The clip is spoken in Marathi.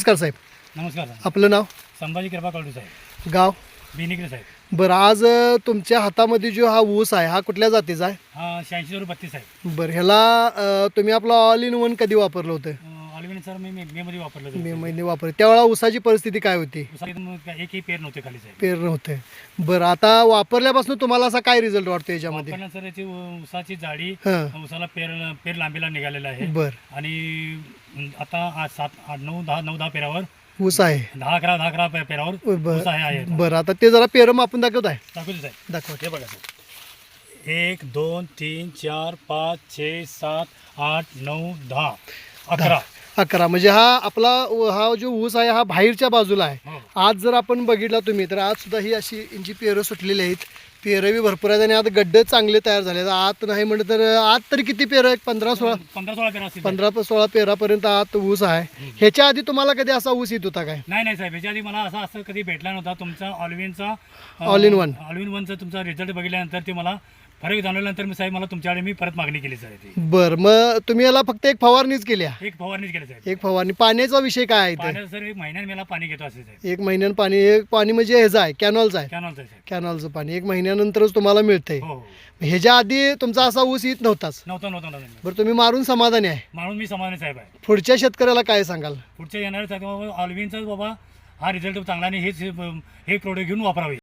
नमस्कार साहेब. नमस्कार साहेब. आपलं नाव? संभाजी कृपा कळू साहेब. गाव? बिनिकडे साहेब. बरं, आज तुमच्या हातामध्ये जो हा ऊस आहे हा कुठल्या जातीचा आहे? हा 8632 साहेब. बरं, ह्याला तुम्ही आपला ऑल इन वन कधी वापरलं होतं? ऑलिव्हिन सर मी मध्ये वापरलं होतं. मे महिने वापर त्यावेळेला ऊसाची परिस्थिती काय होती? एकही पेर नव्हते खाली साहेब. पेर नव्हते. बरं, आता वापरल्यापासून तुम्हाला असा काय रिझल्ट वाटतो याच्यामध्ये? वापरल्यानंतर याची ऊसाची जाडी, हां. ऊसाला पेर लांबीला निघालेला आहे. बरं, आणि आता 7 8 9 10 9 10 पेरावर ऊस आहे. 10 11 पेरावर ऊस आहे. बरं, आता ते जरा पेरम आपण दाखवत आहे. दाखवतो साहेब. दाखवा. हे बघा साहेब. 1 2 3 4 5 6 7 8 9 10 11. 11 म्हणजे हा आपला हा जो ऊस आहे हा बाहेरच्या बाजूला आहे. हो. आज जर आपण बघितला तुम्ही तर आज सुद्धा ही अशी यांची पेरं सुटलेली आहेत. पेरं बी भरपूर आहेत आणि आता गड्डे चांगले तयार झाले. आत नाही म्हणलं तर आत तरी किती पेरं? 15-16 15-16 पेरा असतील. 15-16 पेरापर्यंत आत ऊस आहे. ह्याच्या आधी तुम्हाला कधी असा ऊस येत होता काय? नाही साहेब, याच्या आधी मला असं कधी भेटला नव्हता. तुमचा ऑलिव्हिनचा All in one. ऑलिव्हिन वनचा तुमचा रिझल्ट बघितल्यानंतर ते मला फरक जाणवल्यानंतर मी साहेब मला तुमच्याकडे मी परत मागणी केली साहेब. ती बरं, मग तुम्ही याला फक्त एक फवारणीच केली आहे? एक फवारणीच केली साहेब. एक फवारणी. पाण्याचा विषय काय आहे इथे? पाण्याचं सर 1 महिन्याने मला पाणी घेतो असे साहेब. 1 महिन्यानं पाणी? एक पाणी म्हणजे ह्याचं आहे, कॅनॉलचं आहे? कॅनॉलचं साहेब. कॅनॉलचं पाणी 1 महिन्यानंतरच तुम्हाला मिळतंय. हो हो. ह्याच्या आधी तुमचा असा ऊस येत नव्हताच? नव्हता. बरं, तुम्ही मारून समाधानी आहे? म्हणून मी समाधानी साहेब आहे. पुढच्या शेतकऱ्याला काय सांगाल? पुढच्या येणाऱ्या साहेब ऑलिव्हिनचाच बाबा हा रिझल्ट चांगला आणि हे प्रोडक्ट घेऊन वापरावे.